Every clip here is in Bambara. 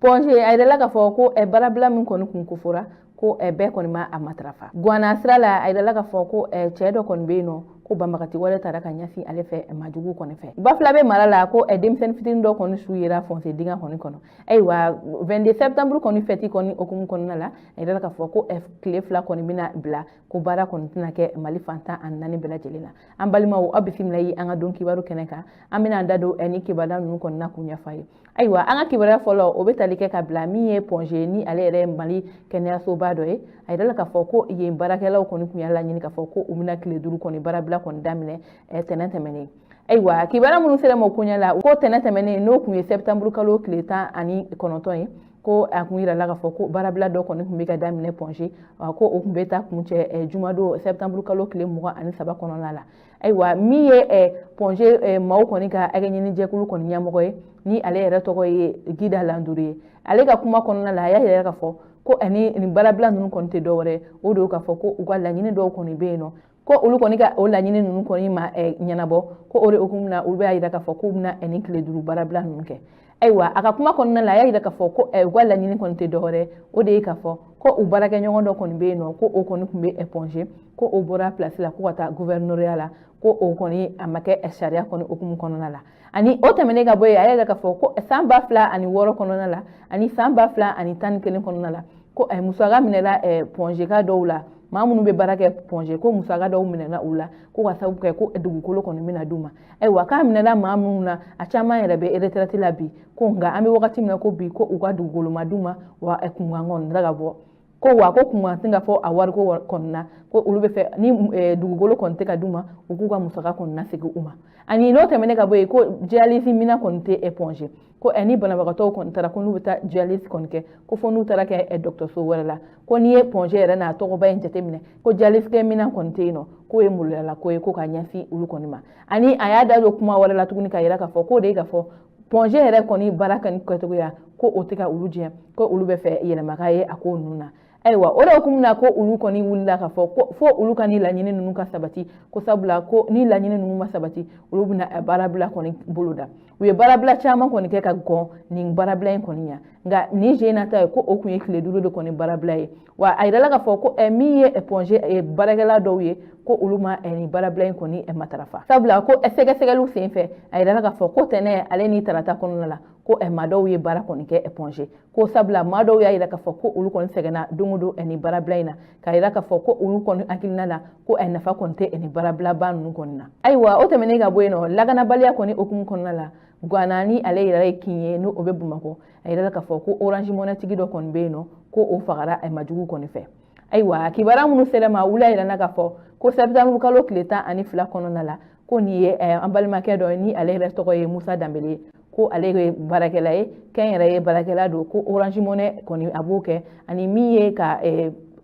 ponje ay dala ka fo ko e barabla min koni kun kufura ko e be koni ma amatrafa gwana srala ay dala ka fo ko e chedo kon beno ko bamakati wala tara kan yasi ale fe majugu koni fe bafla be marala ko e demsen fitin do koni suyira fonse dinga koni kono ay wa 22 septembre koni feti koni okum koni nala ay dala ka fo ko e klefla koni mina bla ko bara koni tinake mali fanta an nani bela jelina ambalima wo abisim layi anga don kibaru keneka amina ndado eni kibada nu koni na kunya fayi aywa anga kibara folo obetalike ka bla miye ponje ni ale re mali kenya so bado e ay dala ka fo ko ye barakela koni kunya la nyini ka fo ko umina kile duru koni barabla kon damine tenetemene aywa kibara munu sele mo kunya la ko tenetemene no kunye septembre kalo kleta ani konoton ko akunira la ka fo ko barabla do koni kumbika damine ponje ko okumbeta kunche jumado septembre kalo kile muga ani saba konona la aywa miye ponje maw koni ka aganyini jekulu koni nyamogo ni ale yɛrɛ tɔgɔ ye Gida Landuru ye ale ka kuma kɔnɔna la a y'a yɛrɛ ka fɔ ko ani ni barabila ninnu kɔni tɛ dɔwɛrɛ o de y'o ka fɔ ko u ka laɲini dɔw kɔni bɛ yen nɔ ko olu kɔni ka o laɲini ninnu kɔni ma ɲɛnabɔ ko o de hukumu na olu b'a yira ka fɔ k'u bɛna ni tile 5 barabila ninnu kɛ ayiwa a ka kuma kɔnɔna la a y'a yira ka fɔ ko u ka laɲini kɔni tɛ dɔwɛrɛ o de ye ka fɔ ko u baarakɛɲɔgɔn dɔ kɔni bɛ yen nɔ ko o kɔni tun bɛ éponger ko o bɔra place la ko ka taa gouvernoria la ko o kɔni a ma kɛ sariya kɔni hukumu kɔnɔna la ani o tɛmɛnen ka bɔ yen a y'a yira ka fɔ ko san 2006 kɔnɔna la ani san 2011 kɔnɔna la ko musaka minɛla pongeka dɔw la maa minnu bɛ baara kɛ ponge ko musaka dɔw minɛla u la ko ka sababu kɛ ko dugukolo kɔni bɛna d'u ma ayiwa k'a minɛla maa minnu na a caman yɛrɛ bɛ retraite la bi ko nka an bɛ wagati min na ko bi ko u ka dugukolo ma d'u ma wa kunkan kɔni tɛ ka bɔ ko wa ko kunkan tɛ ka fɔ a wariko kɔni na ko olu bɛ fɛ ni dugukolo kɔni tɛ ka d'u ma u k'u ka musaka kɔni nasegin u ma ani n'o tɛmɛnen ka bɔ yen ko dialyse mina kɔni tɛ éponger ko ni banabagatɔw kɔni taara ko n'u bɛ taa dialyse kɔni kɛ ko fo n'u taara kɛ dɔgɔtɔrɔso wɛrɛ la ko n'i ye ponge yɛrɛ n'a tɔgɔba in jateminɛ ko dialyse kɛ mina kɔni tɛ yen nɔ k'o ye maloyala ko ye ko ka ɲɛsin olu kɔni ma ani a y'a da don kuma wɛrɛ la tuguni ka yira ka fɔ k'o de ye ka fɔ ponge yɛrɛ kɔni baara kɛ kɛcogoya ko o tɛ ka olu diɲɛ ko olu bɛ fɛ yɛlɛma ye a ko ninnu na ayiwa o de hukumu na ko olu kɔni wulila ka fɔ ko fo olu ka ni laɲini ninnu ka sabati ko sabula ko ni laɲini ninnu ma sabati olu bɛna baarabila kɔni bolo da u ye baarabila caman kɔni kɛ ka gɔn nin baarabila in kɔni ɲa nka nin je nata ye ko o kun ye tile 5 de kɔni baarabila ye wa a yirala ka fɔ ko min ye ponge baarakɛla dɔw ye ko olu ma nin baarabila in kɔni matarafa sabula ko sɛgɛsɛgɛliw sen fɛ a yirala ka fɔ ko tɛnɛ ale ni tarata kɔnɔna la ko maa dɔw ye baara kɔni kɛ ponge ko sabula maa dɔw y'a yira ka fɔ ko olu kɔni sɛgɛnna don o don ni baarabila in na ka yira ka fɔ ko olu kɔni hakilina la ko nafa kɔni tɛ ni baarabilaba ninnu kɔni na ayiwa o tɛmɛnen ka bɔ yen nɔ lakanabaliya kɔni hukumu kɔnɔna la Gwana ni ale yɛrɛ ye kin ye n'o bɛ Bamakɔ a yirala ka fɔ ko Orange Money tigi dɔ kɔni bɛ yen nɔ ko o fagara majugu kɔni fɛ ayiwa kibaruya minnu sera ma olu y'a yirana ka fɔ ko septembre kalo tile 12 kɔnɔna la ko nin ye an balimakɛ dɔ ni ale yɛrɛ tɔgɔ ye Musa Danbele ko ale ye baarakɛla ye kɛn yɛrɛ ye baarakɛla don ko Orange Money kɔni a b'o kɛ ani min ye ka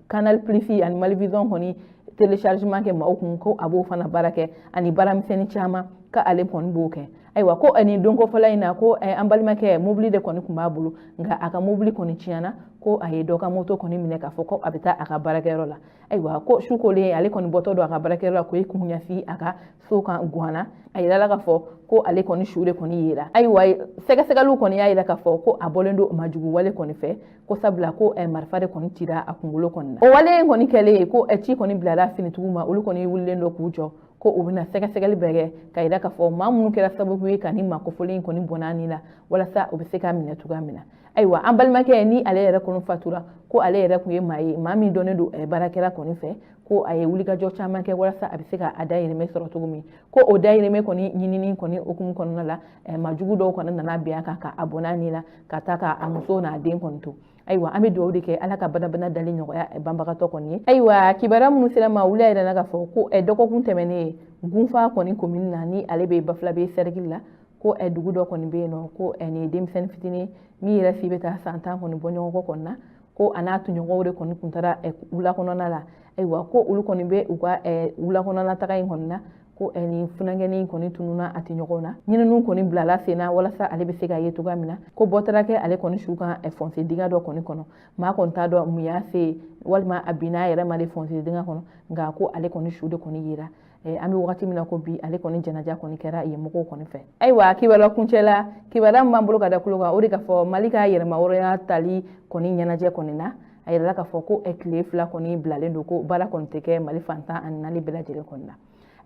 Canal Plus ani Malivision kɔni téléchargement kɛ maaw kun ko a b'o fana baara kɛ ani baaramisɛnnin caman ka ale kɔni b'o kɛ ayiwa ko ani don kɔfɛla in na ko an balimakɛ mobili de kɔni tun b'a bolo nka a ka mobili kɔni tiɲɛna ko a ye dɔ ka moto kɔni minɛ k'a fɔ ko a bɛ taa a ka baarakɛyɔrɔ la ayiwa ko su kolen ale kɔni bɔtɔ don a ka baarakɛyɔrɔ la ko kun ɲɛsin a ka so kan Gwana a yirala ka fɔ ko ale kɔni su de kɔni yera ayiwa sɛgɛsɛgɛliw kɔni y'a yira ka fɔ ko a bɔlen don majugu wale kɔni fɛ ko sabula ko marifa de kɔni cira a kunkolo kɔni na o wale in kɔni kɛlen ko ci kɔni bilara finitigiw ma olu kɔni wulilen don k'u jɔ ko u bɛna sɛgɛsɛgɛli bɛɛ kɛ ka yira ka fɔ maa minnu kɛra sababu ye ka ni makofɔlen kɔni bɔnna ni la walasa u bɛ se ka minɛ cogoya min na ayiwa an balimakɛ ni ale yɛrɛ kɔni fatura ko ale yɛrɛ kun ye maa ye maa min dɔnnen don baarakɛla kɔni fɛ ko a ye wulikajɔ caman kɛ walasa a bɛ se ka a dayirimɛ sɔrɔ cogo min ko o dayirimɛ kɔni ɲinini kɔni hukumu kɔnɔna la majugu dɔw kɔni nana bin a kan ka a bɔnna ni la ka taa ka a muso n'a den kɔni to ayiwa an bɛ dugawu de kɛ ala ka badabada dali nɔgɔya banbagatɔ kɔni ye ayiwa kibaruya minnu sera ma wula yɛrɛ ka fɔ ko dɔgɔkun tɛmɛnen gunfa kɔni commune na ni ale bɛ Bafilabe cercle la ko dugu dɔ kɔni bɛ yen nɔ ko ni denmisɛnnin fitinin min yɛrɛ si bɛ taa san 10 kɔni bɔ ɲɔgɔn kɔ kɔni na ko a n'a tuɲɔgɔnw de kɔni kun taara wula kɔnɔna la ayiwa ko olu kɔni bɛ u ka wula kɔnɔna taga in kɔni na ko ni funankɛnin kɔni tununa a tɛ ɲɔgɔn na ɲininiw kɔni bilala sen na walasa ale bɛ se ka ye cogoya min na ko bɔ taara kɛ ale kɔni su kan fonse dingɛ dɔ kɔni kɔnɔ maa kɔni t'a dɔn mun y'a se walima a binna a yɛrɛ ma de fonse dingɛ kɔnɔ nka ko ale kɔni su de kɔni yera an bɛ wagati min na ko bi ale kɔni jɛnaja kɔni kɛra yen mɔgɔw kɔni fɛ ayiwa kibaruya kuncɛ la kibara min b'an bolo ka da kulo kan o de ka fɔ Mali ka yɛrɛma hɔrɔnya tali kɔni ɲɛnajɛ kɔni na a yirala k'a fɔ ko tile 2 kɔni bilalen don ko baara kɔni tɛ kɛ Mali fantan ani 4 bɛɛ lajɛlen kɔni na.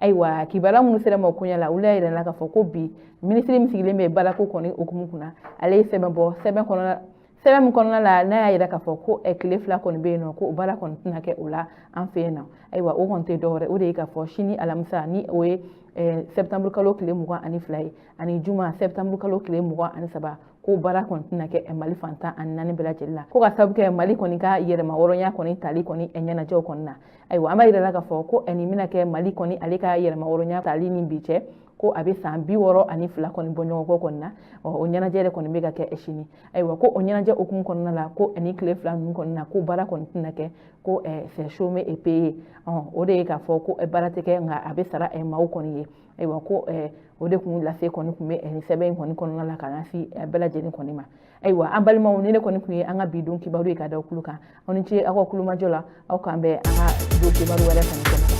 Ayiwa kibara minnu sera ma o kunya la olu y'a yirala k'a fɔ ko bi minisiri min sigilen bɛ baarako kɔni hukumu kunna ale ye sɛbɛn bɔ sɛbɛn min kɔnɔna la n'a y'a yira k'a fɔ ko tile 2 kɔni bɛ yen nɔ ko baara kɔni tɛna kɛ o la an fɛ yen nɔ. Ayiwa o kɔni tɛ dɔwɛrɛ o de ye k'a fɔ sini alamisa ni o ye septembre kalo tile 22 ye ani juma septembre kalo tile 23 ko baara kɔni tɛna kɛ Mali fantan ani 4 bɛɛ lajɛlen la ko ka sababu kɛ Mali kɔni ka yɛrɛma hɔrɔnya kɔni tali kɔni ɲɛnajɛw kɔni na. Ayiwa an b'a yirala k'a fɔ ko nin bɛna kɛ Mali kɔni ale ka yɛrɛma hɔrɔnya tali ni bi cɛ ko a bɛ san 62 kɔni bɔ ɲɔgɔn kɔ kɔni na o ɲɛnajɛ de kɔni bɛ ka kɛ sini. Ayiwa ko o ɲɛnajɛ hukumu kɔnɔna la ko ni tile 2 ninnu kɔni na ko baara kɔni tɛna kɛ ko c'est chômé et payé o de ye k'a fɔ ko baara tɛ kɛ nka a bɛ sara maaw kɔni ye. Ayiwa ko o de kun lase kɔni kun bɛ nin sɛbɛn in kɔni kɔnɔna la ka ɲɛsin bɛɛ lajɛlen kɔni ma. Ayiwa an balimaw ni ne kɔni kun ye an ka bi don kibaru ye ka da o kulo kan aw ni ce aw ka kulumajɔ la aw k'an bɛn an ka don kibaru wɛrɛ kɔni kɔnɔ.